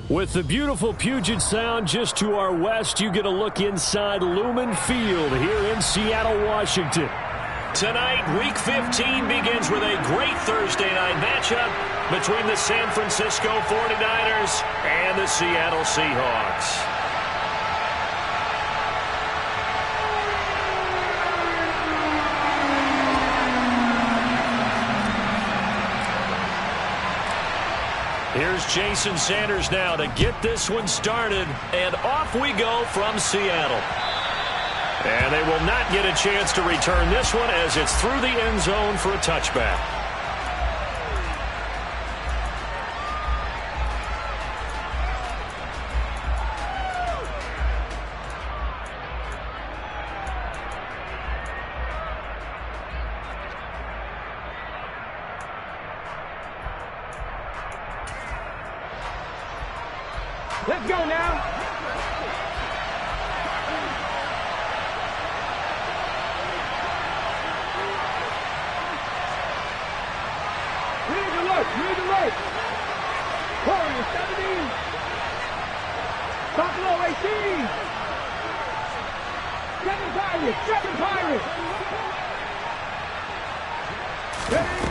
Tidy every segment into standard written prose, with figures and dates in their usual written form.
With the beautiful Puget Sound just to our west, you get a look inside Lumen Field here in Seattle, Washington. Tonight, Week 15 begins with a great Thursday night matchup between the San Francisco 49ers and the Seattle Seahawks. Here's Jason Sanders now to get this one started, and off we go from Seattle. And they will not get a chance to return this one as it's through the end zone for a touchback. Let's go now. Read the look, read the look. Warriors 17. Buffalo 18. Seven Pirates.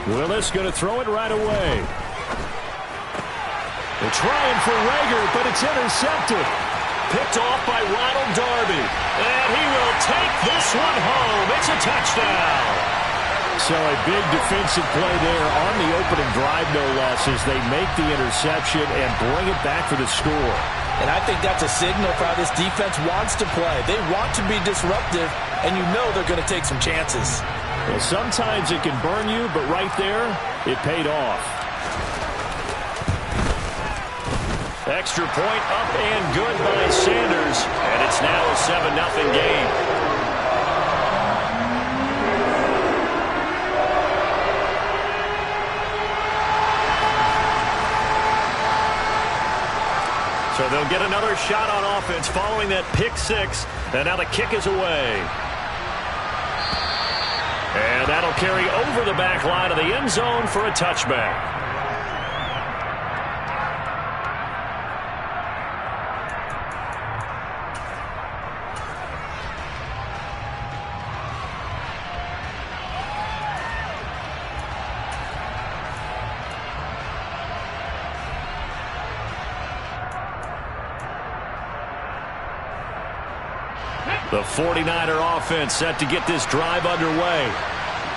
Willis going to throw it right away. They're trying for Rager, but it's intercepted. Picked off by Ronald Darby. And he will take this one home. It's a touchdown. So a big defensive play there on the opening drive, no less, as they make the interception and bring it back for the score. And I think that's a signal for how this defense wants to play. They want to be disruptive, and you know they're going to take some chances. Well, sometimes it can burn you, but right there, it paid off. Extra point up and good by Sanders, and it's now a 7-0 game. So they'll get another shot on offense following that pick six, and now the kick is away. And that'll carry over the back line of the end zone for a touchback. The 49er offense set to get this drive underway.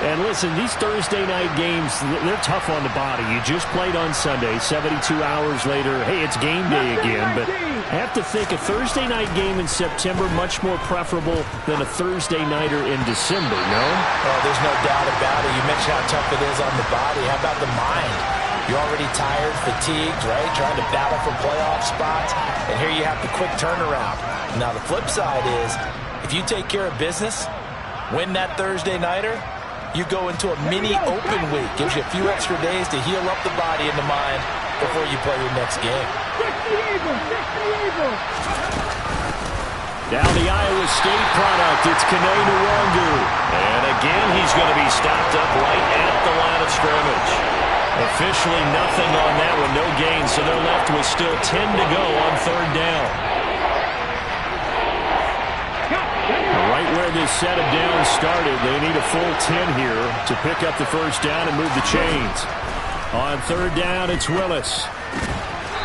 And listen, these Thursday night games, they're tough on the body. You just played on Sunday, 72 hours later. Hey, it's game day again. But I have to think a Thursday night game in September much more preferable than a Thursday nighter in December, no? Oh, there's no doubt about it. You mentioned how tough it is on the body. How about the mind? You're already tired, fatigued, right? Trying to battle for playoff spots. And here you have the quick turnaround. Now, the flip side is, if you take care of business, win that Thursday nighter, you go into a mini open week. Gives you a few extra days to heal up the body and the mind before you play your next game. Now the Iowa State product, it's Kene Nwangu. And again, he's going to be stopped up right at the line of scrimmage. Officially nothing on that one, no gain, so they're left with still 10 to go on third down. Right where this set of downs started, they need a full 10 here to pick up the first down and move the chains. On third down, it's Willis.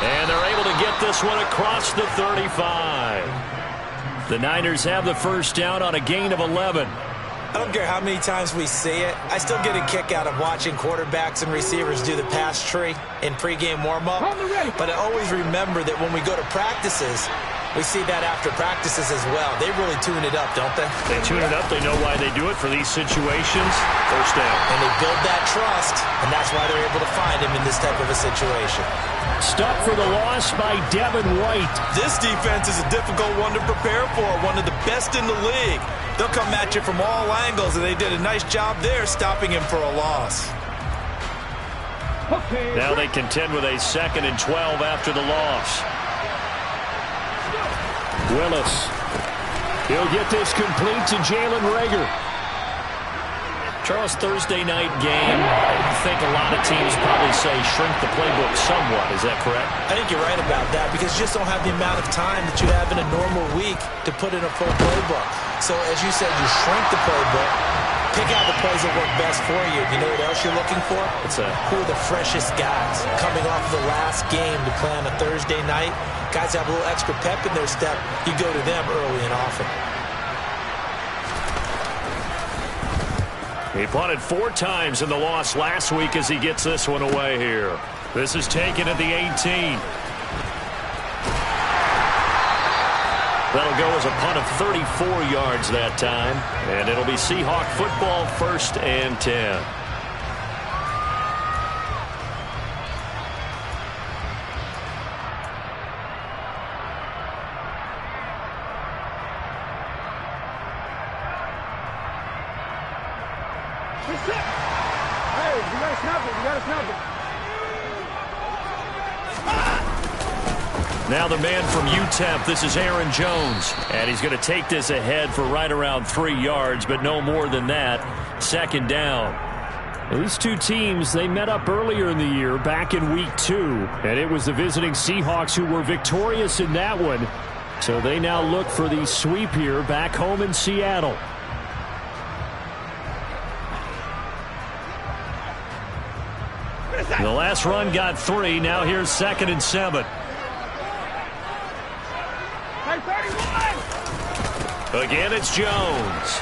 And they're able to get this one across the 35. The Niners have the first down on a gain of 11. I don't care how many times we see it. I still get a kick out of watching quarterbacks and receivers do the pass tree in pregame warm-up. But I always remember that when we go to practices, we see that after practices as well. They really tune it up, don't they? They tune it up. They know why they do it for these situations. First down. And they build that trust, and that's why they're able to find him in this type of a situation. Stuck for the loss by Devin White. This defense is a difficult one to prepare for, one of the best in the league. They'll come at you from all angles, and they did a nice job there stopping him for a loss. Now they contend with a 2nd and 12 after the loss. Willis. He'll get this complete to Jalen Rager. Charles, Thursday night game, I think a lot of teams probably say shrink the playbook somewhat. Is that correct? I think you're right about that because you just don't have the amount of time that you have in a normal week to put in a full playbook. So as you said, you shrink the playbook, pick out the plays that work best for you. You know what else you're looking for? Who are the freshest guys coming off the last game to play on a Thursday night? Guys have a little extra pep in their step. You go to them early and often. He punted 4 times in the loss last week as he gets this one away here. This is taken at the 18. That'll go as a punt of 34 yards that time. And it'll be Seahawk football, 1st and 10. Hey, you gotta snap it. You gotta snap it. Now the man from UTEP, this is Aaron Jones. And he's going to take this ahead for right around 3 yards, but no more than that. 2nd down. These two teams, they met up earlier in the year, back in week 2. And it was the visiting Seahawks who were victorious in that one. So they now look for the sweep here back home in Seattle. The last run got 3. Now here's 2nd and 7. Again, it's Jones.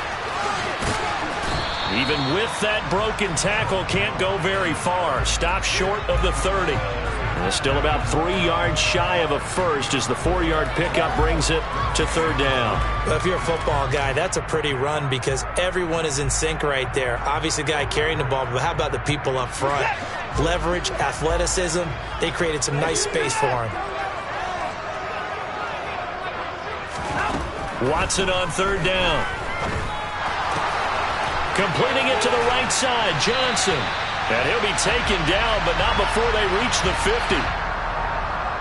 Even with that broken tackle, can't go very far. Stops short of the 30. And still about 3 yards shy of a first as the 4-yard pickup brings it to 3rd down. Well, if you're a football guy, that's a pretty run because everyone is in sync right there. Obviously, the guy carrying the ball, but how about the people up front? Leverage, athleticism, they created some nice space for him. Watson on 3rd down. Completing it to the right side, Johnson. And he'll be taken down, but not before they reach the 50.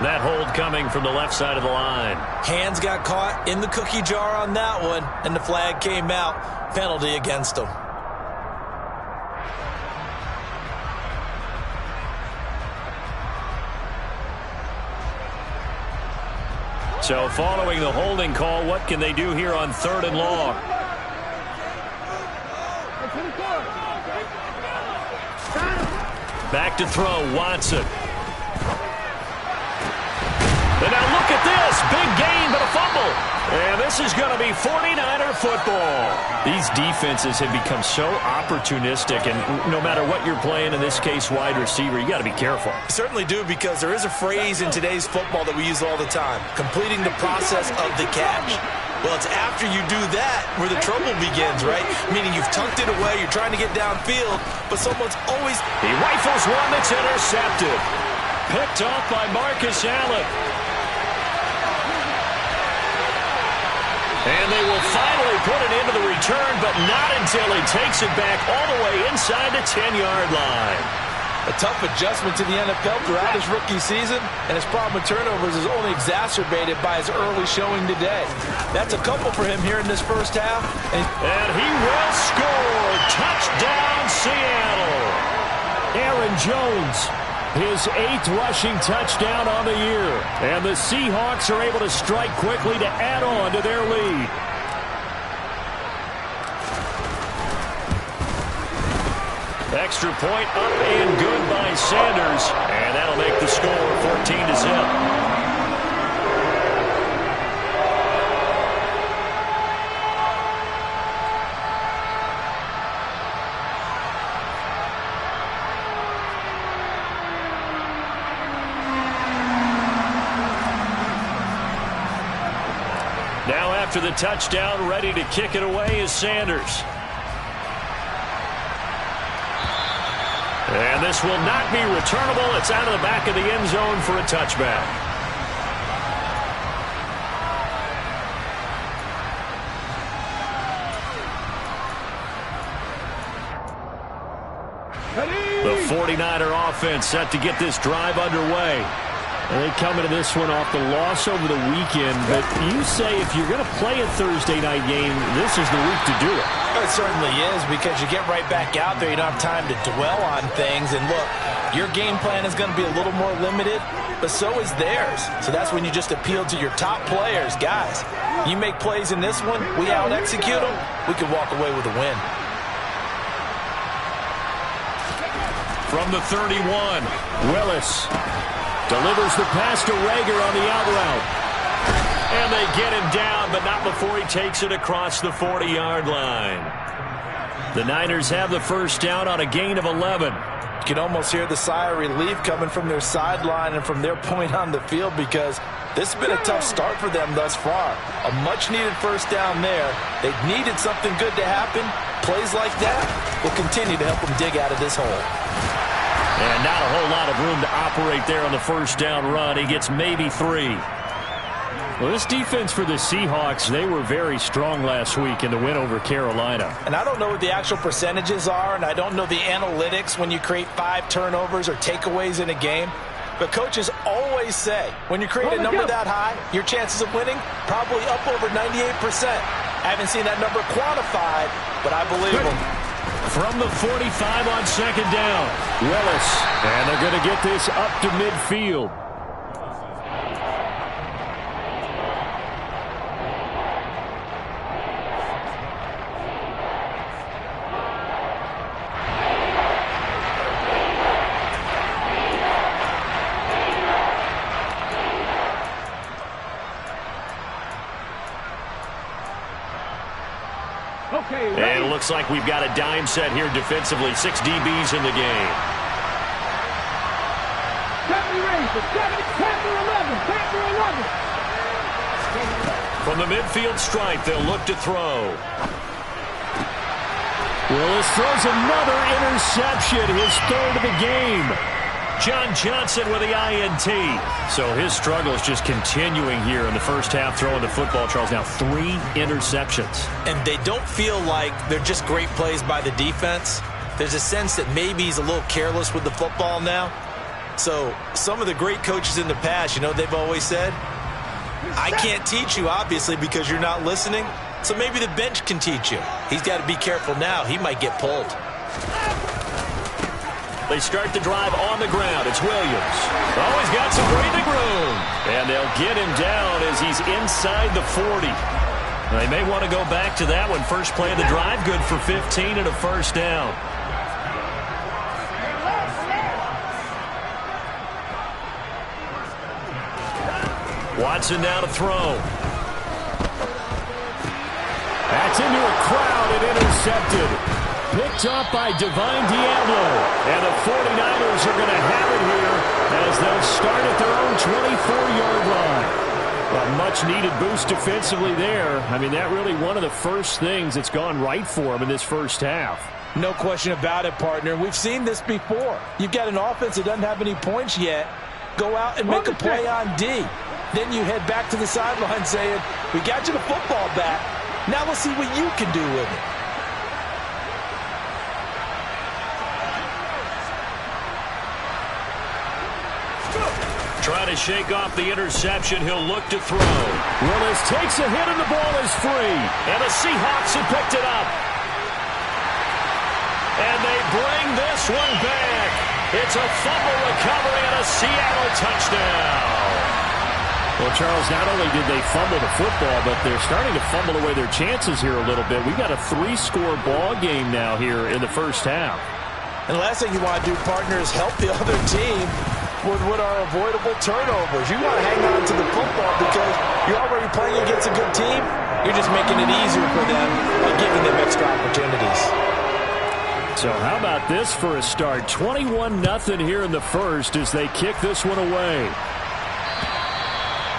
That hold coming from the left side of the line. Hands got caught in the cookie jar on that one, and the flag came out. Penalty against him. So following the holding call, what can they do here on 3rd and long? Back to throw, Watson. And now look at this. Big gain, but a fumble. And this is going to be 49er football. These defenses have become so opportunistic, and no matter what you're playing, in this case wide receiver, you got to be careful. You certainly do, because there is a phrase in today's football that we use all the time, completing the process of the catch. Well, it's after you do that where the trouble begins, right? Meaning you've tucked it away, you're trying to get downfield, but someone's always... He rifles one that's intercepted. Picked off by Marcus Allen. And they will finally put it into the return, but not until he takes it back all the way inside the 10-yard line. A tough adjustment to the NFL throughout his rookie season, and his problem with turnovers is only exacerbated by his early showing today. That's a couple for him here in this first half. And he will score. Touchdown, Seattle. Aaron Jones, his 8th rushing touchdown on the year. And the Seahawks are able to strike quickly to add on to their lead. Extra point up and good by Sanders. And that'll make the score 14-0. Now after the touchdown, ready to kick it away is Sanders. And this will not be returnable. It's out of the back of the end zone for a touchback. The 49er offense set to get this drive underway. And they come into this one off the loss over the weekend. But you say if you're going to play a Thursday night game, this is the week to do it. It certainly is, because you get right back out there. You don't have time to dwell on things. And look, your game plan is going to be a little more limited, but so is theirs. So that's when you just appeal to your top players. Guys, you make plays in this one, we out-execute them, we could walk away with a win. From the 31, Willis delivers the pass to Rager on the out route. And they get him down, but not before he takes it across the 40-yard line. The Niners have the first down on a gain of 11. You can almost hear the sigh of relief coming from their sideline and from their point on the field, because this has been a tough start for them thus far. A much-needed first down there. They've needed something good to happen. Plays like that will continue to help them dig out of this hole. And not a whole lot of room to operate there on the first down run. He gets maybe 3. Well, this defense for the Seahawks, they were very strong last week in the win over Carolina. And I don't know what the actual percentages are, and I don't know the analytics when you create 5 turnovers or takeaways in a game. But coaches always say, when you create a number that high, your chances of winning probably up over 98%. I haven't seen that number quantified, but I believe them. From the 45 on second down, Willis. And they're going to get this up to midfield. And it looks like we've got a dime set here defensively. 6 DBs in the game. From the midfield stripe, they'll look to throw. Willis throws another interception, his 3rd of the game. John Johnson with the INT. So his struggle is just continuing here in the first half, throwing the football. Charles, now 3 interceptions. And they don't feel like they're just great plays by the defense. There's a sense that maybe he's a little careless with the football now. So some of the great coaches in the past, you know, they've always said, I can't teach you, obviously, because you're not listening. So maybe the bench can teach you. He's got to be careful now. He might get pulled. They start the drive on the ground. It's Williams. Oh, he's got some breathing room. And they'll get him down as he's inside the 40. They may want to go back to that one. First play of the drive, good for 15 and a first down. Watson now to throw. That's into a crowd and intercepted. Picked up by Divine Diablo. And the 49ers are going to have it here as they'll start at their own 24-yard line. A much-needed boost defensively there. I mean, that really one of the first things that's gone right for them in this first half. No question about it, partner. We've seen this before. You've got an offense that doesn't have any points yet. Go out and make a play on D. Then you head back to the sideline saying, we got you the football back. Now let's see what you can do with it. Trying to shake off the interception. He'll look to throw. Willis takes a hit and the ball is free. And the Seahawks have picked it up. And they bring this one back. It's a fumble recovery and a Seattle touchdown. Well, Charles, not only did they fumble the football, but they're starting to fumble away their chances here a little bit. We got a 3-score ball game now here in the first half. And the last thing you want to do, partner, is help the other team with what are avoidable turnovers. You want to hang on to the football because you're already playing against a good team. You're just making it easier for them by giving them extra opportunities. So how about this for a start? 21-0 here in the first as they kick this one away.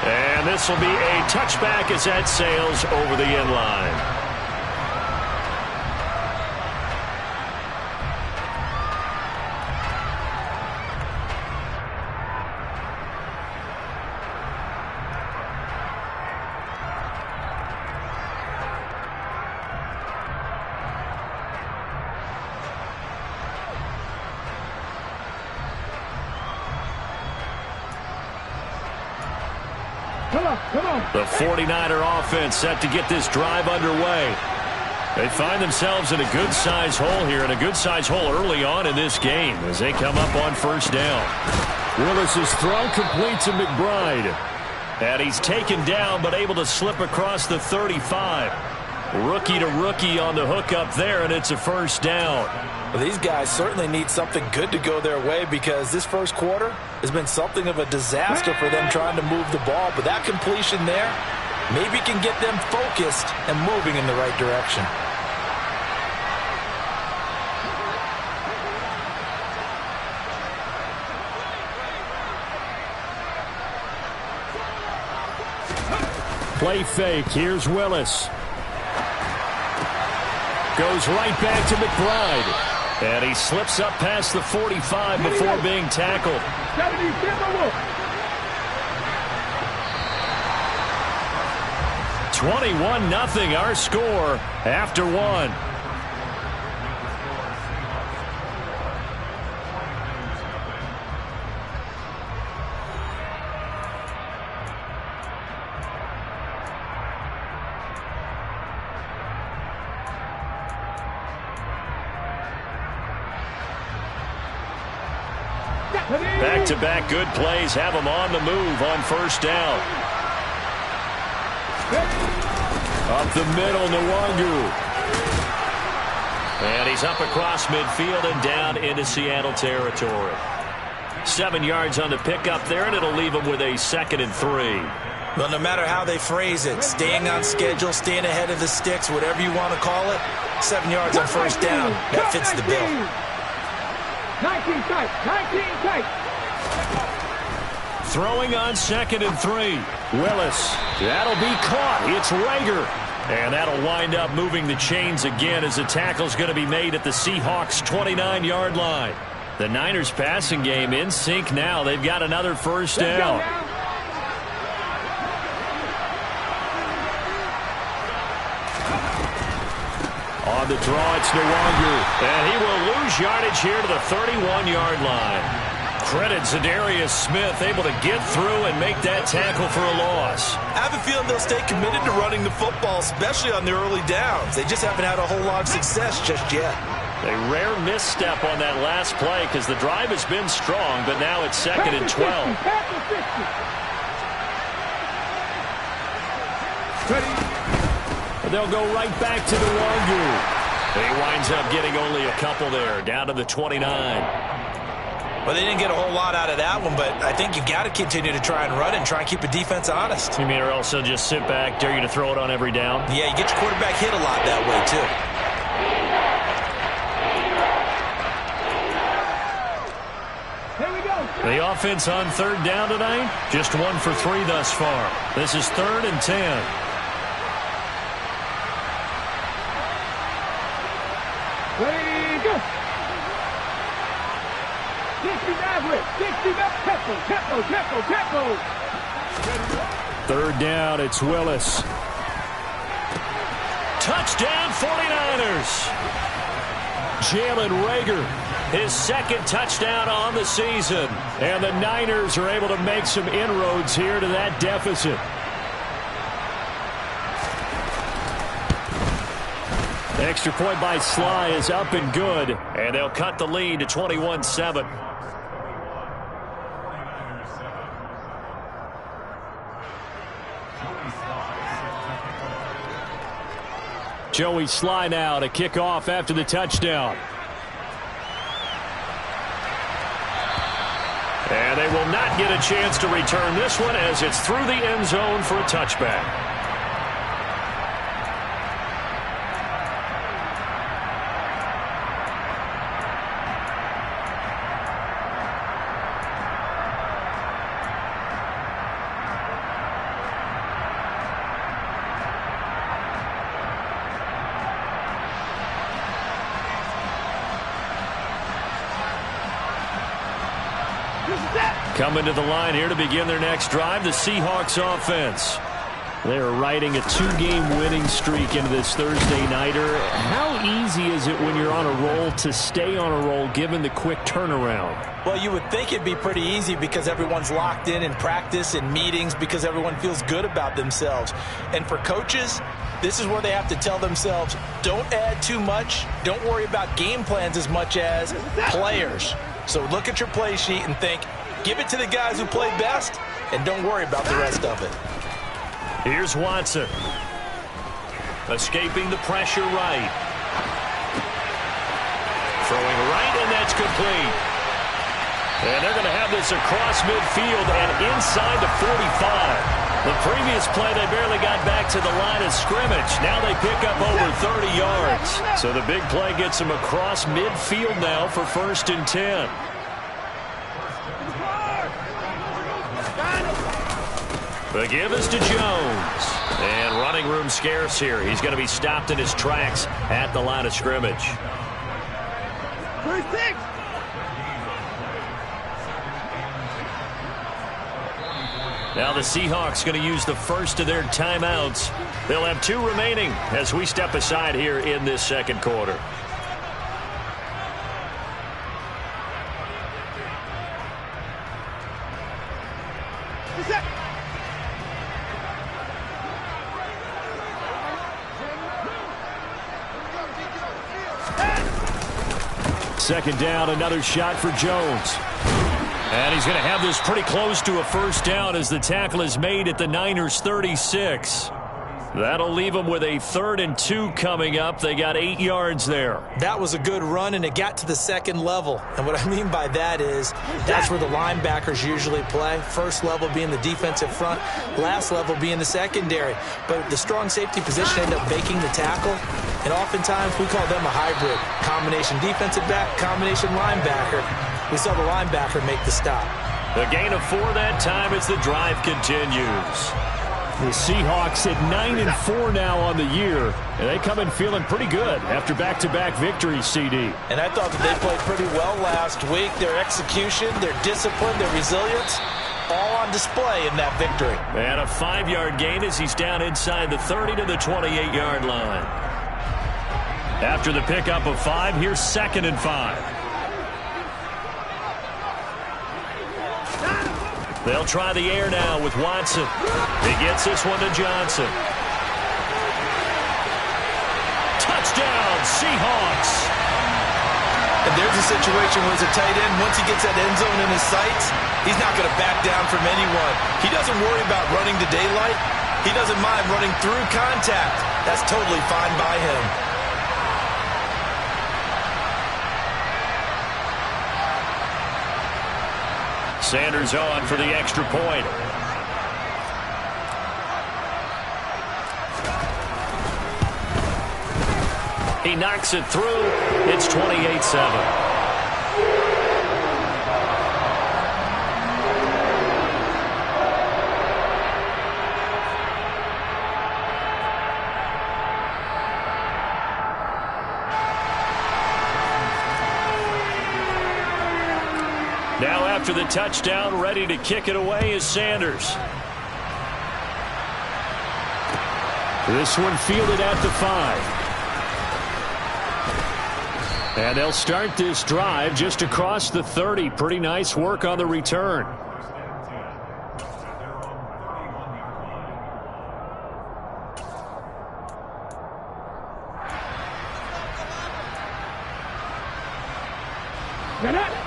And this will be a touchback as that sails over the end line. Come on. The 49er offense set to get this drive underway. They find themselves in a good-sized hole here, and a good-sized hole early on in this game as they come up on first down. Willis's throw complete to McBride. And he's taken down but able to slip across the 35. Rookie to rookie on the hook up there, and it's a first down. Well, these guys certainly need something good to go their way because this first quarter has been something of a disaster for them trying to move the ball. But that completion there maybe can get them focused and moving in the right direction. Play fake. Here's Willis. Goes right back to McBride. And he slips up past the 45 before being tackled. 21-0 our score after one. Back-to-back good plays have him on the move on first down. Up the middle, Nwangu. And he's up across midfield and down into Seattle territory. 7 yards on the pickup there, and it'll leave him with a 2nd and 3. Well, no matter how they phrase it, staying on schedule, staying ahead of the sticks, whatever you want to call it, 7 yards on first down, that fits the bill. 19 tight. Throwing on 2nd and 3. Willis. That'll be caught. It's Rager. And that'll wind up moving the chains again as the tackle's going to be made at the Seahawks' 29-yard line. The Niners passing game in sync now. They've got another first down. On the draw, it's Nwangu. And he will lose yardage here to the 31-yard line. Credit Zadarius Smith, able to get through and make that tackle for a loss. I have a feeling they'll stay committed to running the football, especially on the early downs. They just haven't had a whole lot of success just yet. A rare misstep on that last play because the drive has been strong, but now it's 2nd and 12. They'll go right back to the Nwangu. He winds up getting only a couple there, down to the 29. Well, they didn't get a whole lot out of that one, but I think you've got to continue to try and run and try and keep the defense honest. You mean or else they'll just sit back, dare you to throw it on every down? Yeah, you get your quarterback hit a lot that way, too. Here we go. The offense on 3rd down tonight, just 1 for 3 thus far. This is 3rd and 10. Ready, go. 69 tempo. 3rd down, it's Willis. Touchdown 49ers. Jalen Rager, his 2nd touchdown on the season. And the Niners are able to make some inroads here to that deficit. Extra point by Sly is up and good, and they'll cut the lead to 21-7. Joey Sly now to kick off after the touchdown. And they will not get a chance to return this one as it's through the end zone for a touchback. Coming to the line here to begin their next drive, the Seahawks offense. They're riding a 2-game winning streak into this Thursday nighter. How easy is it when you're on a roll to stay on a roll given the quick turnaround? Well, you would think it'd be pretty easy because everyone's locked in practice and meetings because everyone feels good about themselves. And for coaches, this is where they have to tell themselves, don't add too much. Don't worry about game plans as much as players. So look at your play sheet and think, give it to the guys who play best and don't worry about the rest of it. Here's Watson. Escaping the pressure right. Throwing right, and that's complete. And they're going to have this across midfield and inside the 45. The previous play, they barely got back to the line of scrimmage. Now they pick up over 30 yards. So the big play gets them across midfield now for 1st and 10. The give is to Jones. And running room scarce here. He's going to be stopped in his tracks at the line of scrimmage. Now the Seahawks going to use the first of their timeouts. They'll have 2 remaining as we step aside here in this second quarter. Second down, another shot for Jones. And he's going to have this pretty close to a first down as the tackle is made at the Niners' 36. That'll leave them with a 3rd and 2 coming up. They got 8 yards there. That was a good run, and it got to the second level. And what I mean by that is that's where the linebackers usually play. First level being the defensive front, last level being the secondary. But the strong safety position ended up making the tackle. And oftentimes we call them a hybrid. Combination defensive back, combination linebacker. We saw the linebacker make the stop. The gain of 4 that time as the drive continues. The Seahawks at 9-4 now on the year, and they come in feeling pretty good after back-to-back victories, CD. And I thought that they played pretty well last week. Their execution, their discipline, their resilience, all on display in that victory. And a 5-yard gain as he's down inside the 30 to the 28-yard line. After the pickup of 5, here's 2nd and 5. They'll try the air now with Watson. He gets this one to Johnson. Touchdown, Seahawks. And there's a situation where it's a tight end. Once he gets that end zone in his sights, he's not going to back down from anyone. He doesn't worry about running to daylight. He doesn't mind running through contact. That's totally fine by him. Sanders on for the extra point. He knocks it through. It's 28-7. Now after the touchdown, ready to kick it away is Sanders. This one fielded at the 5. And they'll start this drive just across the 30. Pretty nice work on the return.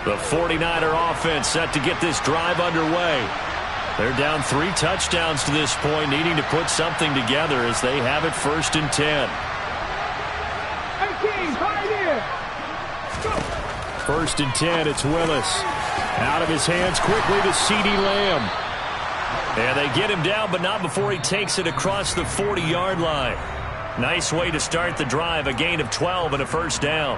The 49er offense set to get this drive underway. They're down 3 touchdowns to this point, needing to put something together as they have it 1st and 10. 1st and 10, it's Willis. Out of his hands quickly to CeeDee Lamb. And they get him down, but not before he takes it across the 40-yard line. Nice way to start the drive, a gain of 12 and a first down.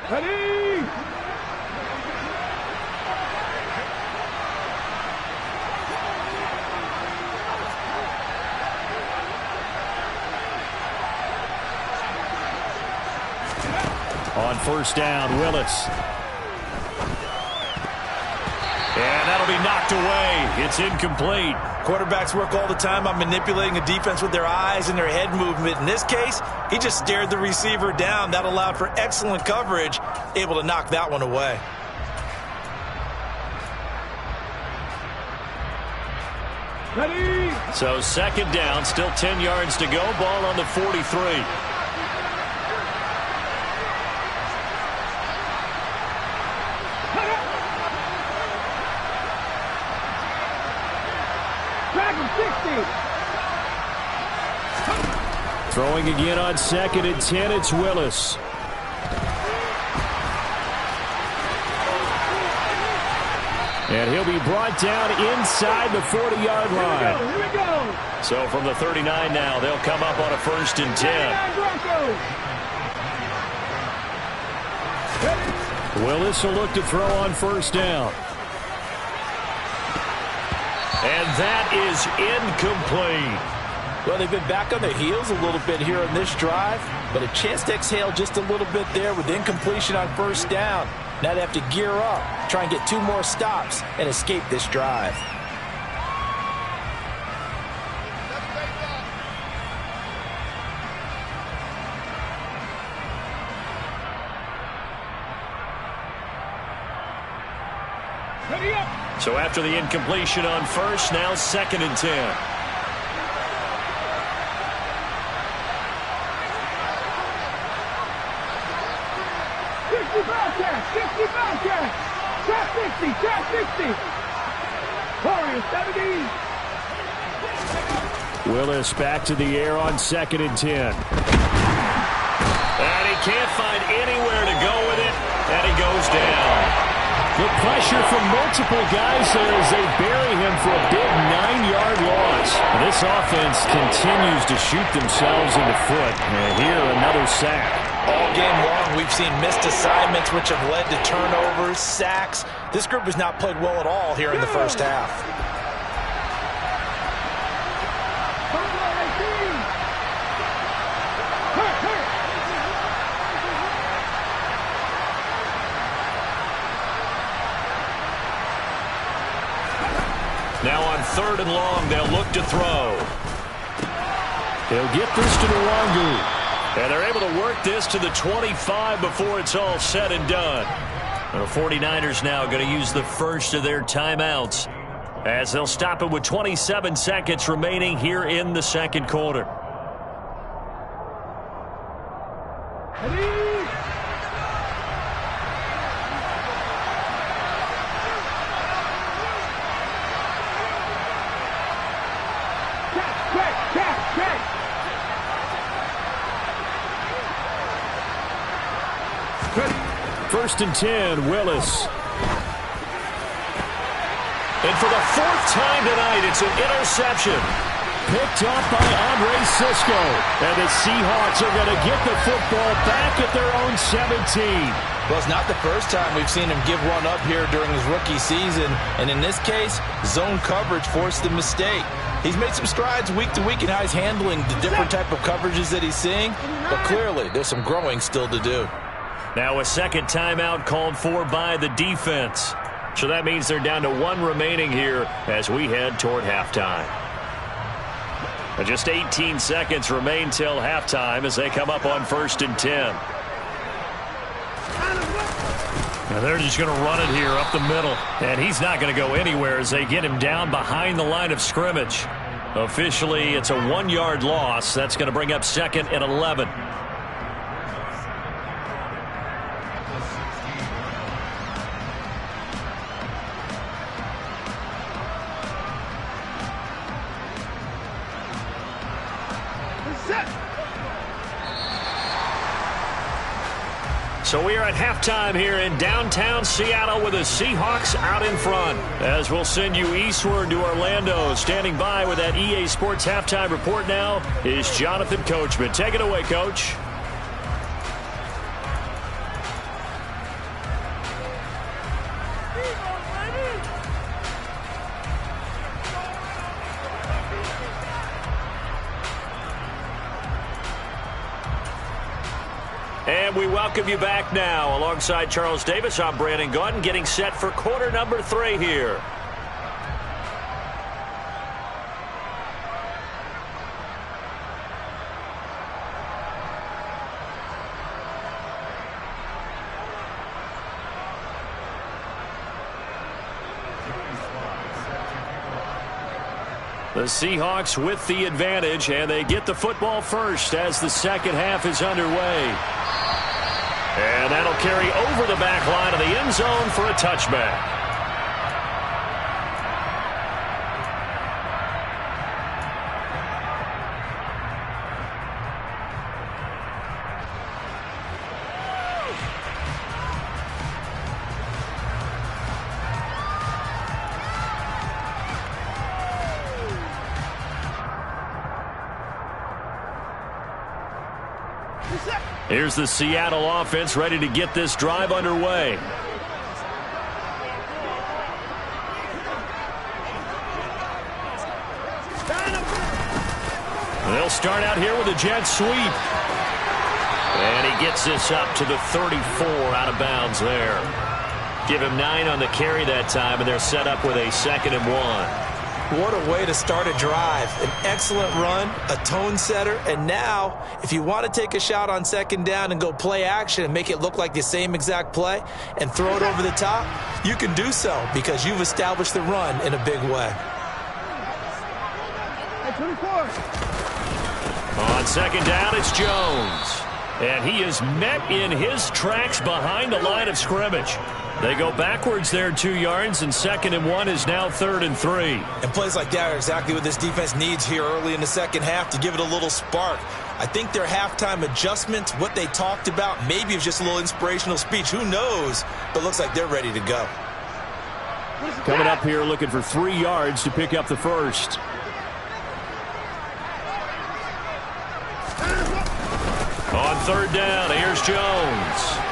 Ready! on first down. Willis. And that'll be knocked away. It's incomplete. Quarterbacks work all the time on manipulating a defense with their eyes and their head movement. In this case, he just stared the receiver down. That allowed for excellent coverage, able to knock that one away. Ready. So second down, still 10 yards to go. Ball on the 43. Throwing again on second and 10, it's Willis. And he'll be brought down inside the 40-yard line. Here we go. So from the 39 now, they'll come up on a first and 10. Willis will look to throw on first down. And that is incomplete. Well, they've been back on their heels a little bit here on this drive, but a chance to exhale just a little bit there with incompletion on first down. Now they have to gear up, try and get 2 more stops, and escape this drive. So after the incompletion on first, now second and 10. 55 catch. Trap 60. Trap 60. Warriors 70. Willis back to the air on second and 10. And he can't find anywhere to go with it. And he goes down. The pressure from multiple guys there as they bury him for a big 9-yard loss. And this offense continues to shoot themselves in the foot. And here, another sack. All game long, we've seen missed assignments which have led to turnovers, sacks. This group has not played well at all here in the first half. Now on third and long, they'll look to throw. They'll get this to Nwangu. And they're able to work this to the 25 before it's all said and done. And the 49ers now going to use the first of their timeouts as they'll stop it with 27 seconds remaining here in the second quarter. First and 10, Willis. And for the 4th time tonight, it's an interception. Picked up by Andre Sisco. And the Seahawks are going to get the football back at their own 17. Well, it's not the first time we've seen him give one up here during his rookie season. And in this case, zone coverage forced the mistake. He's made some strides week to week in how he's handling the different type of coverages that he's seeing. But clearly, there's some growing still to do. Now a second timeout called for by the defense. So that means they're down to 1 remaining here as we head toward halftime. And just 18 seconds remain till halftime as they come up on first and 10. Now they're just going to run it here up the middle. And he's not going to go anywhere as they get him down behind the line of scrimmage. Officially, it's a 1-yard loss. That's going to bring up second and 11. So we are at halftime here in downtown Seattle with the Seahawks out in front. As we'll send you eastward to Orlando. Standing by with that EA Sports halftime report now is Jonathan Coachman. Take it away, Coach. And we welcome you back now. Alongside Charles Davis, I'm Brandon Gaudin, getting set for quarter number 3 here. The Seahawks with the advantage, and they get the football first as the second half is underway. And that'll carry over the back line of the end zone for a touchback. Here's the Seattle offense ready to get this drive underway. They'll start out here with a jet sweep. And he gets this up to the 34 out of bounds there. Give him 9 on the carry that time, and they're set up with a 2nd and 1. What a way to start a drive. An excellent run, a tone setter, and now if you want to take a shot on 2nd down and go play action and make it look like the same exact play and throw it over the top, you can do so because you've established the run in a big way. On 2nd down, it's Jones. And he is met in his tracks behind the line of scrimmage. They go backwards there 2 yards, and 2nd and 1 is now 3rd and 3. And plays like that are exactly what this defense needs here early in the second half to give it a little spark. I think their halftime adjustments, what they talked about, maybe it was just a little inspirational speech. Who knows? But looks like they're ready to go. Coming up here looking for 3 yards to pick up the first. On 3rd down, here's Jones.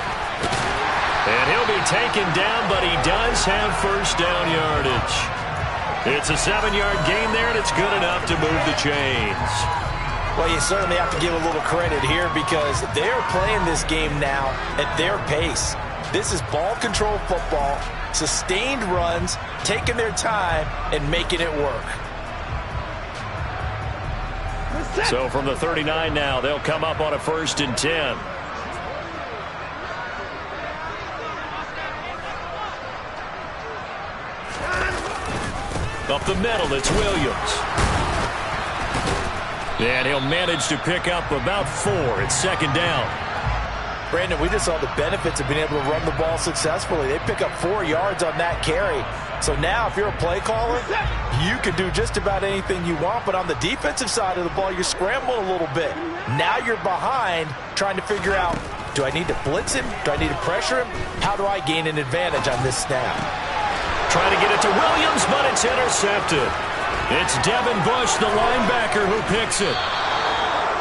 And he'll be taken down, but he does have first down yardage. It's a 7-yard gain there, and it's good enough to move the chains. Well, you certainly have to give a little credit here because they're playing this game now at their pace. This is ball control football, sustained runs, taking their time, and making it work. So from the 39 now, they'll come up on a 1st and 10. Up the middle, it's Williams. And he'll manage to pick up about 4. It's 2nd down. Brandon, we just saw the benefits of being able to run the ball successfully. They pick up 4 yards on that carry. So now if you're a play caller, you can do just about anything you want. But on the defensive side of the ball, you're scrambling a little bit. Now you're behind trying to figure out, do I need to blitz him? Do I need to pressure him? How do I gain an advantage on this snap? Trying to get it to Williams, but it's intercepted. It's Devin Bush, the linebacker, who picks it.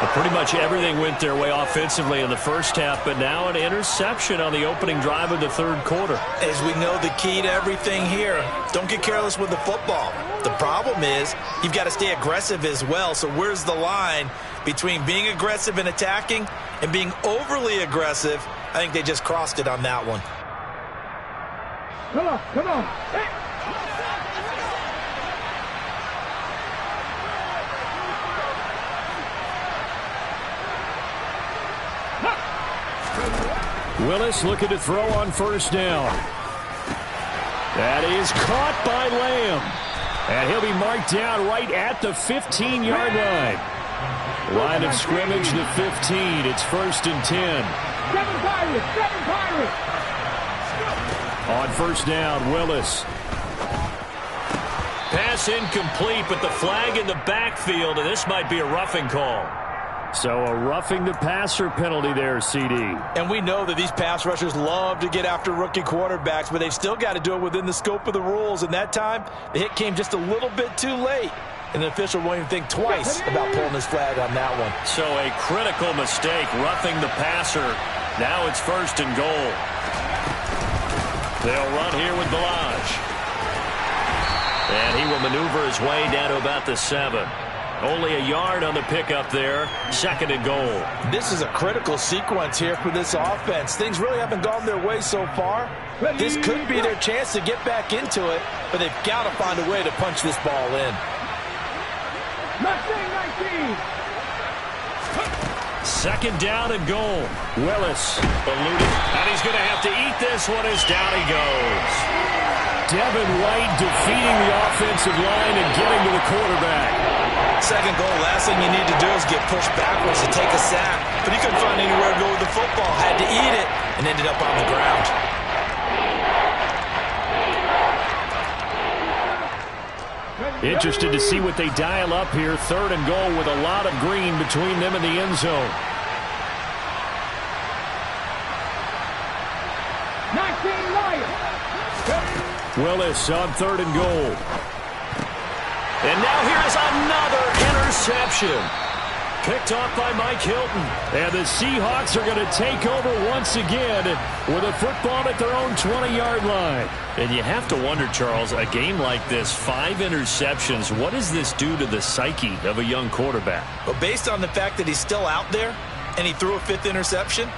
But pretty much everything went their way offensively in the first half, but now an interception on the opening drive of the 3rd quarter. As we know, the key to everything here, don't get careless with the football. The problem is you've got to stay aggressive as well. So where's the line between being aggressive and attacking and being overly aggressive? I think they just crossed it on that one. Come on, come on. Hey. Willis looking to throw on 1st down. That is caught by Lamb. And he'll be marked down right at the 15-yard line. Line of scrimmage, the 15. It's 1st and 10. 7 Pirates, 7 Pirates. On 1st down, Willis. Pass incomplete, but the flag in the backfield, and this might be a roughing call. So a roughing the passer penalty there, CD. And we know that these pass rushers love to get after rookie quarterbacks, but they've still got to do it within the scope of the rules. And that time, the hit came just a little bit too late. And the official won't even think twice about pulling his flag on that one. So a critical mistake, roughing the passer. Now it's 1st and goal. They'll run here with Balaj. And he will maneuver his way down to about the 7. Only a yard on the pickup there. 2nd and goal. This is a critical sequence here for this offense. Things really haven't gone their way so far. This could be their chance to get back into it, but they've got to find a way to punch this ball in. 19. 2nd down and goal. Willis eluded, and he's going to have to eat this one as down he goes. Devin White defeating the offensive line and getting to the quarterback. 2nd goal, last thing you need to do is get pushed backwards to take a sack. But he couldn't find anywhere to go with the football. Had to eat it and ended up on the ground. Interested to see what they dial up here. 3rd and goal with a lot of green between them and the end zone. 19 Lions. Willis on 3rd and goal. And now here's another interception. Picked off by Mike Hilton. And the Seahawks are going to take over once again with a football at their own 20-yard line. And you have to wonder, Charles, a game like this, 5 interceptions, what does this do to the psyche of a young quarterback? But based on the fact that he's still out there and he threw a 5th interception,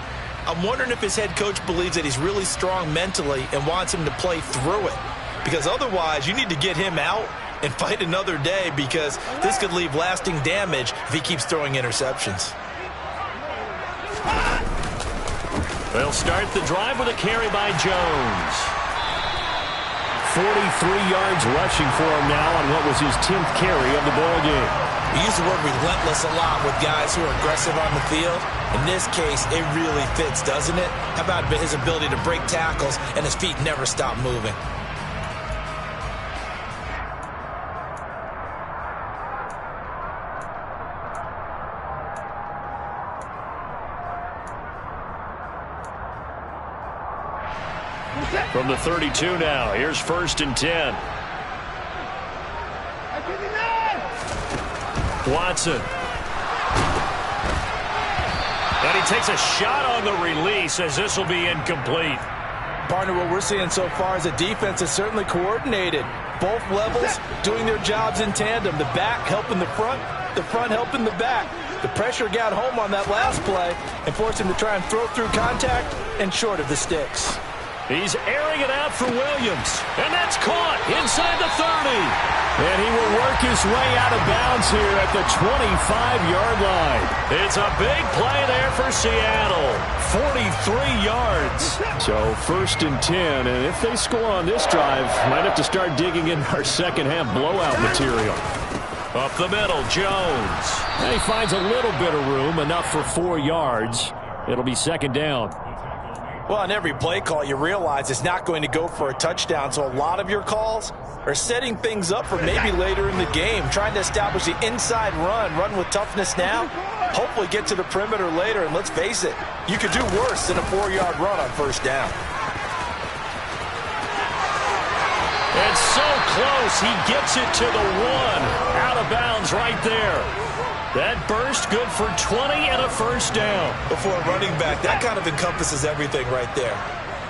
I'm wondering if his head coach believes that he's really strong mentally and wants him to play through it. Because otherwise, you need to get him out and fight another day, because this could leave lasting damage if he keeps throwing interceptions. They'll start the drive with a carry by Jones. 43 yards rushing for him now on what was his 10th carry of the ball game. We use the word relentless a lot with guys who are aggressive on the field. In this case, it really fits, doesn't it? How about his ability to break tackles and his feet never stop moving? From the 32 now, here's 1st and 10. Watson. And he takes a shot on the release as this will be incomplete. Partner, what we're seeing so far is a defense is certainly coordinated. Both levels doing their jobs in tandem. The back helping the front helping the back. The pressure got home on that last play and forced him to try and throw through contact and short of the sticks. He's airing it out for Williams. And that's caught inside the 30. And he will work his way out of bounds here at the 25-yard line. It's a big play there for Seattle. 43 yards. So 1st and 10. And if they score on this drive, might have to start digging in our second-half blowout material. Up the middle, Jones. And he finds a little bit of room, enough for 4 yards. It'll be 2nd down. Well, on every play call, you realize it's not going to go for a touchdown, so a lot of your calls are setting things up for maybe later in the game, trying to establish the inside run with toughness now, hopefully get to the perimeter later, and let's face it, you could do worse than a 4-yard run on 1st down. It's so close, he gets it to the 1, out of bounds right there. That burst good for 20 and a 1st down. Before a running back, that kind of encompasses everything right there.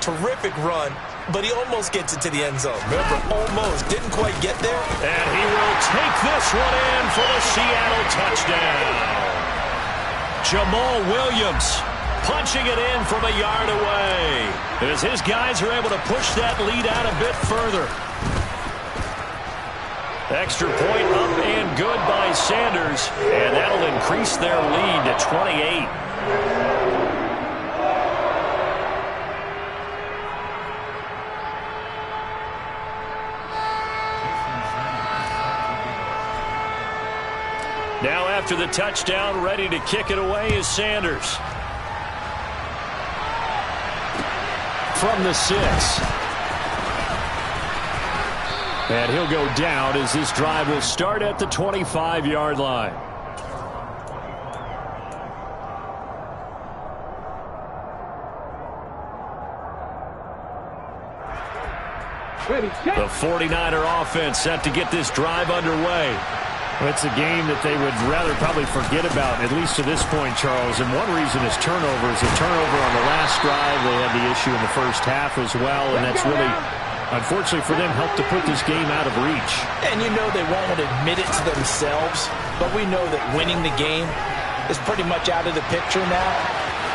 Terrific run, but he almost gets it to the end zone. Remember, almost. Didn't quite get there. And he will take this one in for the Seattle touchdown. Jamal Williams punching it in from a yard away as his guys are able to push that lead out a bit further. Extra point up and good by Sanders, and that'll increase their lead to 28. Now after the touchdown, ready to kick it away is Sanders. From the 6. And he'll go down as this drive will start at the 25-yard line. The 49er offense set to get this drive underway. It's a game that they would rather probably forget about, at least to this point, Charles. And one reason is turnovers. A turnover on the last drive. They had the issue in the first half as well, and that's really unfortunately for them, helped to put this game out of reach. And you know they won't admit it to themselves, but we know that winning the game is pretty much out of the picture now.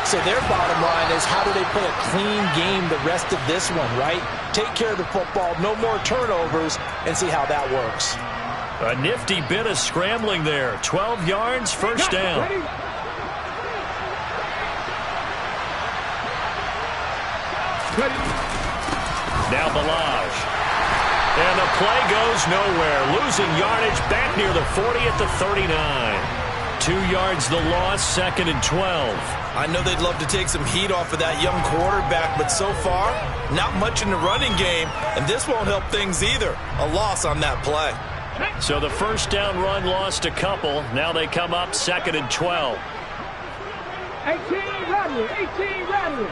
So their bottom line is, how do they play a clean game the rest of this one, right? Take care of the football, no more turnovers, and see how that works. A nifty bit of scrambling there. 12 yards, first down. Now Balaj. And the play goes nowhere. Losing yardage back near the 40 at the 39. 2 yards the loss, 2nd and 12. I know they'd love to take some heat off of that young quarterback, but so far, not much in the running game, and this won't help things either. A loss on that play. So the first down run lost a couple. Now they come up 2nd and 12. 18 Radley, 18 Radley.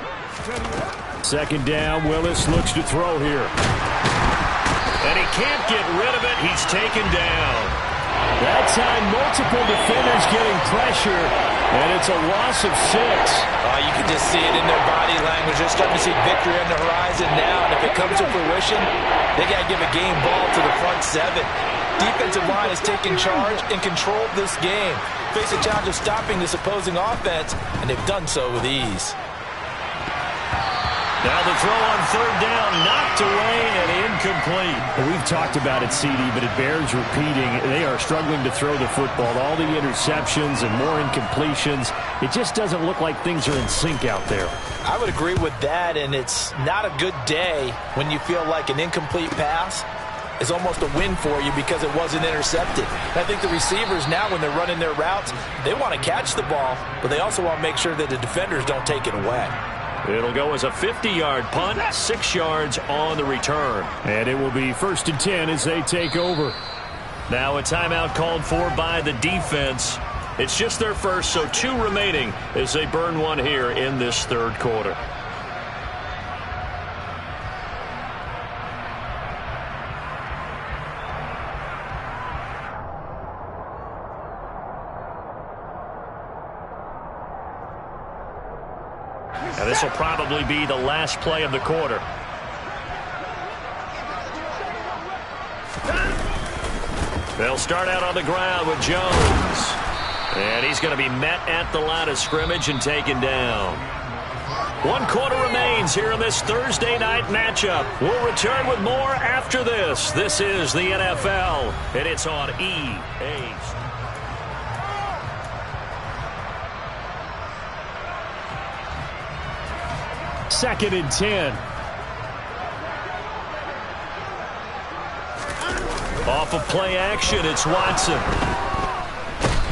2nd down, Willis looks to throw here. And he can't get rid of it. He's taken down. That time, multiple defenders getting pressure, and it's a loss of 6. You can just see it in their body language. They're starting to see victory on the horizon now, and if it comes to fruition, they got to give a game ball to the front 7. Defensive line has taken charge and controlled this game. Face a challenge of stopping this opposing offense, and they've done so with ease. Now the throw on 3rd down, knocked away and incomplete. We've talked about it, CD, but it bears repeating. They are struggling to throw the football. All the interceptions and more incompletions. It just doesn't look like things are in sync out there. I would agree with that, and it's not a good day when you feel like an incomplete pass is almost a win for you because it wasn't intercepted. And I think the receivers now, when they're running their routes, they want to catch the ball, but they also want to make sure that the defenders don't take it away. It'll go as a 50-yard punt, 6 yards on the return. And it will be 1st and 10 as they take over. Now a timeout called for by the defense. It's just their first, so 2 remaining as they burn one here in this 3rd quarter. Now this will probably be the last play of the quarter. They'll start out on the ground with Jones. And he's going to be met at the line of scrimmage and taken down. 1 quarter remains here in this Thursday night matchup. We'll return with more after this. This is the NFL, and it's on EA. 2nd and 10. Off of play action, it's Watson.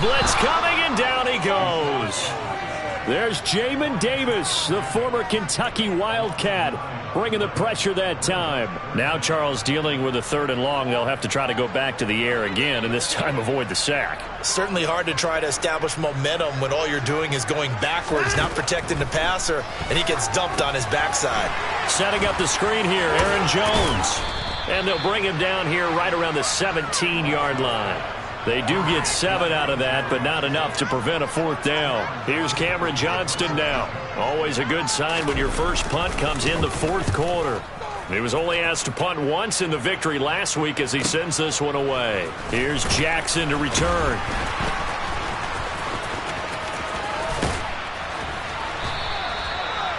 Blitz coming, and down he goes. There's Jamin Davis, the former Kentucky Wildcat, bringing the pressure that time. Now Charles dealing with a 3rd and long. They'll have to try to go back to the air again, and this time avoid the sack. Certainly hard to try to establish momentum when all you're doing is going backwards, not protecting the passer, and he gets dumped on his backside. Setting up the screen here, Aaron Jones. And they'll bring him down here right around the 17-yard line. They do get 7 out of that, but not enough to prevent a 4th down. Here's Cameron Johnston now. Always a good sign when your first punt comes in the 4th quarter. He was only asked to punt once in the victory last week as he sends this one away. Here's Jackson to return.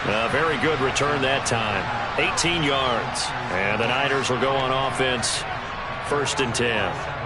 A very good return that time. 18 yards. And the Niners will go on offense. 1st and 10.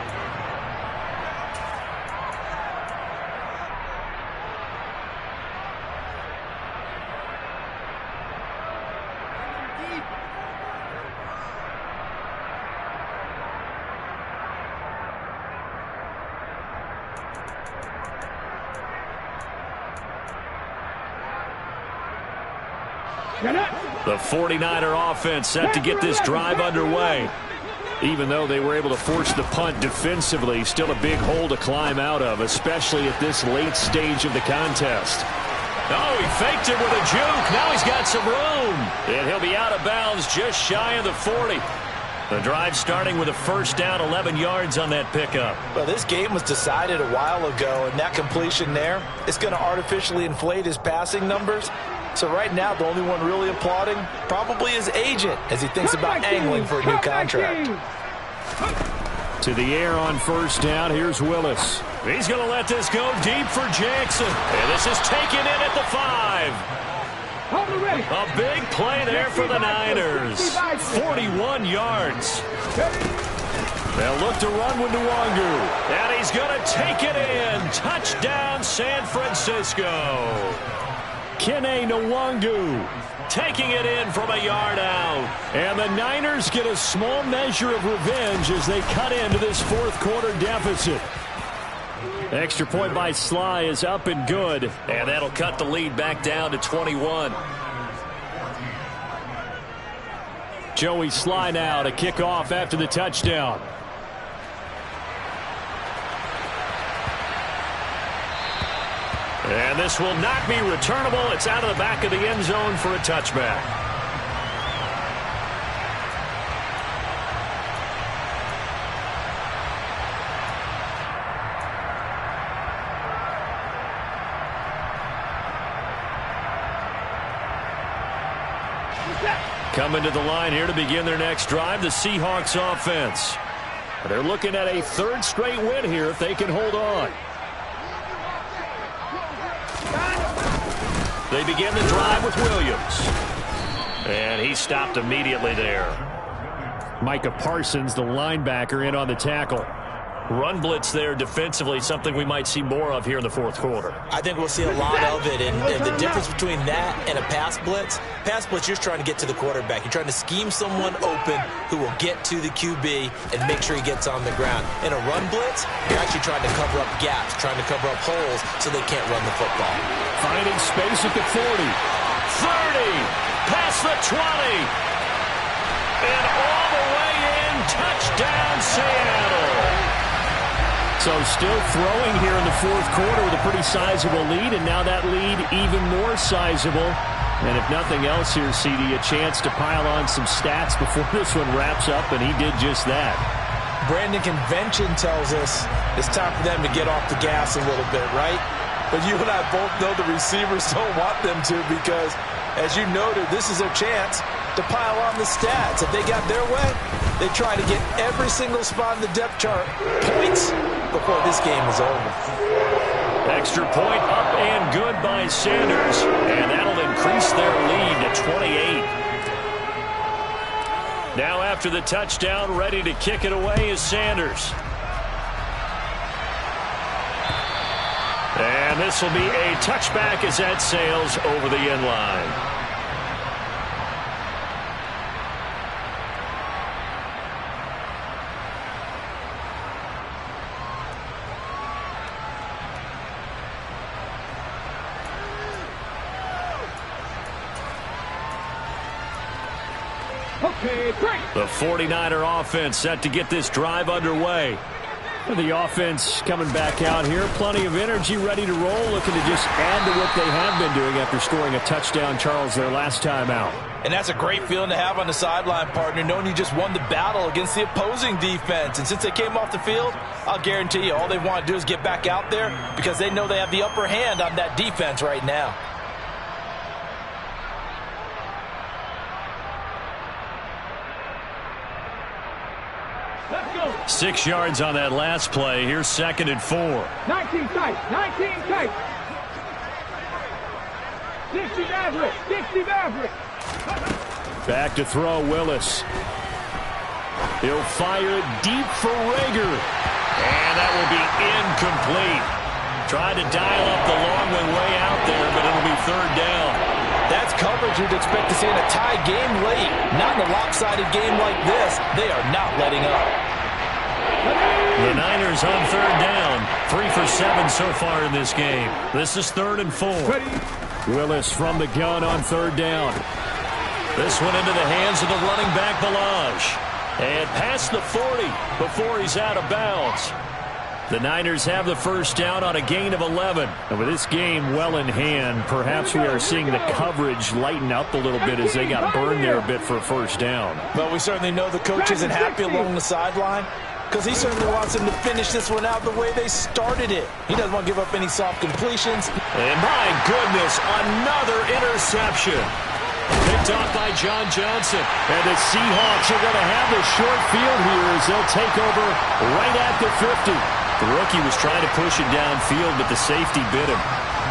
The 49er offense set to get this drive underway. Even though they were able to force the punt defensively, still a big hole to climb out of, especially at this late stage of the contest. Oh, he faked it with a juke. Now he's got some room. And he'll be out of bounds just shy of the 40. The drive starting with a 1st down, 11 yards on that pickup. Well, this game was decided a while ago, and that completion there is going to artificially inflate his passing numbers. So right now, the only one really applauding probably his agent as he thinks about angling for a new contract. To the air on first down. Here's Willis. He's going to let this go deep for Jackson. And this is taken in at the 5. A big play there for the Niners. 41 yards. They'll look to run with Nwangu. And he's going to take it in. Touchdown, San Francisco. Kene Nwangu taking it in from a yard out. And the Niners get a small measure of revenge as they cut into this fourth quarter deficit. Extra point by Sly is up and good. And that'll cut the lead back down to 21. Joey Sly now to kick off after the touchdown. And this will not be returnable. It's out of the back of the end zone for a touchback. Coming to the line here to begin their next drive, the Seahawks offense. They're looking at a third straight win here if they can hold on. They begin the drive with Williams. And he stopped immediately there. Micah Parsons, the linebacker, in on the tackle. Run blitz there defensively, something we might see more of here in the fourth quarter. I think we'll see a lot of it, and the difference between that and a pass blitz, you're just trying to get to the quarterback. You're trying to scheme someone open who will get to the QB and make sure he gets on the ground. In a run blitz, you're actually trying to cover up gaps, trying to cover up holes so they can't run the football. Finding space at the 40, 30, past the 20, and all the way in, touchdown Seattle. So still throwing here in the fourth quarter with a pretty sizable lead, and now that lead even more sizable. And if nothing else here, CD, a chance to pile on some stats before this one wraps up, and he did just that. Brandon, convention tells us it's time for them to get off the gas a little bit, right? But you and I both know the receivers don't want them to because, as you noted, this is their chance to pile on the stats. If they got their way, they try to get every single spot in the depth chart points before this game is over. Extra point up and good by Sanders, and that'll increase their lead to 28. Now after the touchdown, ready to kick it away is Sanders. And this will be a touchback as that sails over the end line. The 49er offense set to get this drive underway. The offense coming back out here. Plenty of energy, ready to roll, looking to just add to what they have been doing after scoring a touchdown, Charles, their last time out. And that's a great feeling to have on the sideline, partner, knowing you just won the battle against the opposing defense. And since they came off the field, I'll guarantee you all they want to do is get back out there because they know they have the upper hand on that defense right now. 6 yards on that last play. Here's 2nd and 4. 19 tight. 19 tight. 60 Maverick. 60 Maverick. Back to throw, Willis. He'll fire it deep for Rager. And that will be incomplete. Tried to dial up the long one way out there, but it'll be 3rd down. That's coverage you'd expect to see in a tie game late. Not in a lopsided game like this. They are not letting up. The Niners on 3rd down. 3 for 7 so far in this game. This is 3rd and 4. Willis from the gun on 3rd down. This one into the hands of the running back, Balaj. And past the 40 before he's out of bounds. The Niners have the first down on a gain of 11. And with this game well in hand, perhaps we are seeing the coverage lighten up a little bit as they got burned there a bit for a first down. But we certainly know the coach isn't happy along the sideline. because he certainly wants them to finish this one out the way they started it. He doesn't want to give up any soft completions. And my goodness, another interception. Picked off by John Johnson. And the Seahawks are going to have the short field here as they'll take over right at the 50. The rookie was trying to push it downfield, but the safety bit him.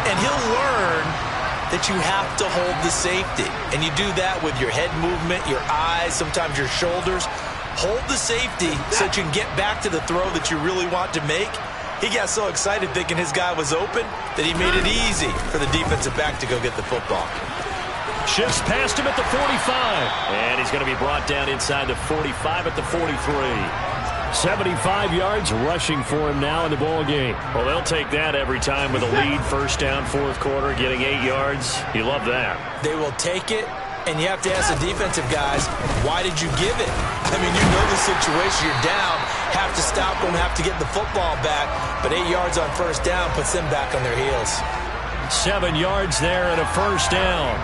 And he'll learn that you have to hold the safety. And you do that with your head movement, your eyes, sometimes your shoulders. Hold the safety so that you can get back to the throw that you really want to make. He got so excited thinking his guy was open that he made it easy for the defensive back to go get the football. Shifts past him at the 45. And he's going to be brought down inside the 45 at the 43. 75 yards rushing for him now in the ball game. Well, they'll take that every time with a lead. First down, fourth quarter, getting 8 yards. You love that. They will take it, and you have to ask the defensive guys, why did you give it? I mean, you know the situation. You're down, have to stop them, have to get the football back. But 8 yards on first down puts them back on their heels. 7 yards there and a first down.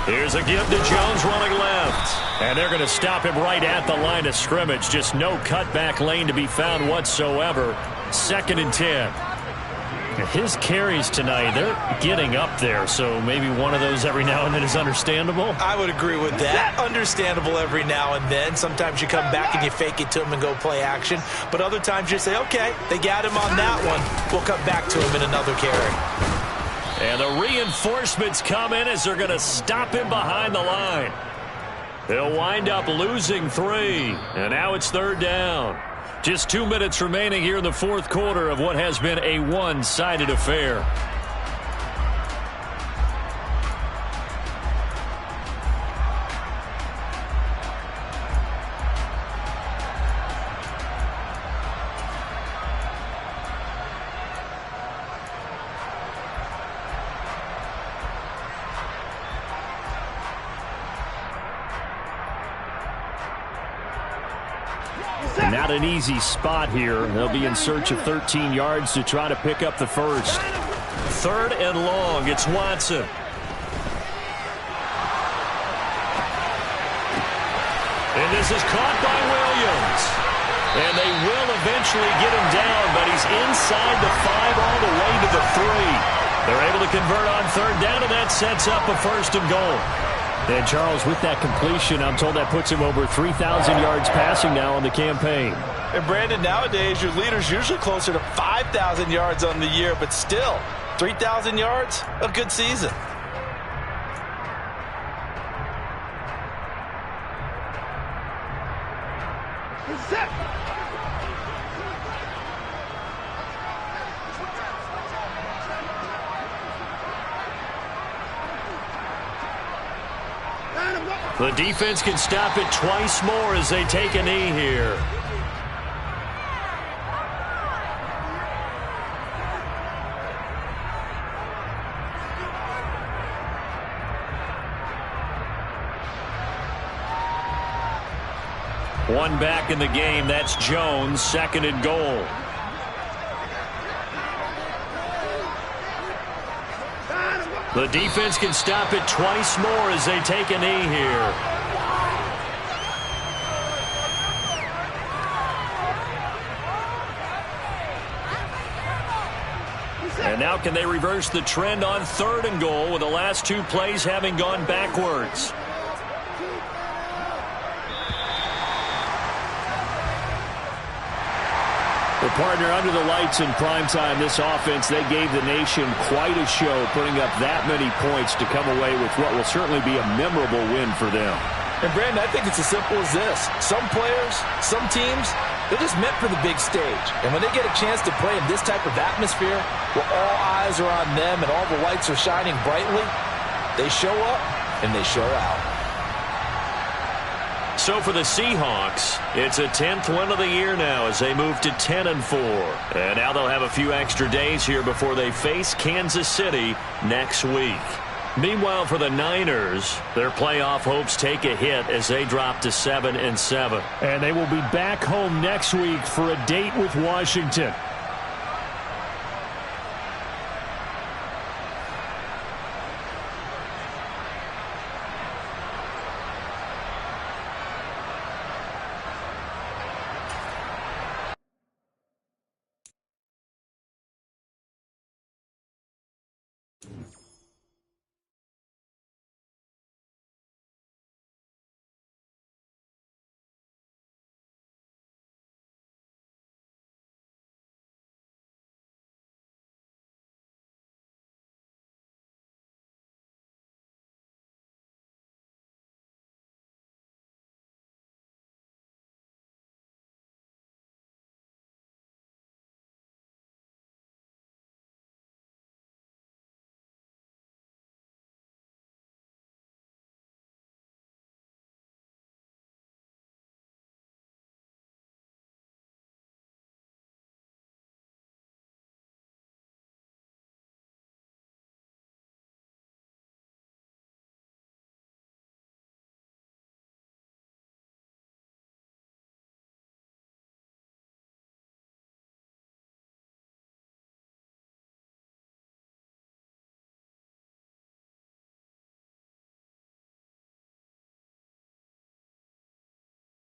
Here's a give to Jones running left. And they're going to stop him right at the line of scrimmage. Just no cutback lane to be found whatsoever. 2nd and 10. His carries tonight, they're getting up there. So maybe one of those every now and then is understandable. I would agree with that. Understandable every now and then. Sometimes you come back and you fake it to him and go play action. But other times you say, okay, they got him on that one. We'll come back to him in another carry. And the reinforcements come in as they're going to stop him behind the line. They'll wind up losing 3. And now it's 3rd down. Just 2 minutes remaining here in the fourth quarter of what has been a one-sided affair. Not an easy spot here. They'll be in search of 13 yards to try to pick up the first. 3rd and long. It's Watson. And this is caught by Williams. And they will eventually get him down, but he's inside the 5 all the way to the 3. They're able to convert on 3rd down, and that sets up a 1st and goal. And, Charles, with that completion, I'm told that puts him over 3,000 yards passing now on the campaign. And, Brandon, nowadays your leader's usually closer to 5,000 yards on the year, but still, 3,000 yards, a good season. The defense can stop it twice more as they take a knee here. One back in the game. That's Jones. 2nd and goal. The defense can stop it twice more as they take a knee here. And now can they reverse the trend on 3rd and goal with the last 2 plays having gone backwards? Well, partner, under the lights in primetime, this offense, they gave the nation quite a show, putting up that many points to come away with what will certainly be a memorable win for them. And, Brandon, I think it's as simple as this. Some players, some teams, they're just meant for the big stage. And when they get a chance to play in this type of atmosphere, where all eyes are on them and all the lights are shining brightly, they show up and they show out. So for the Seahawks, it's a 10th win of the year now as they move to 10-4. And now they'll have a few extra days here before they face Kansas City next week. Meanwhile, for the Niners, their playoff hopes take a hit as they drop to 7-7. And they will be back home next week for a date with Washington.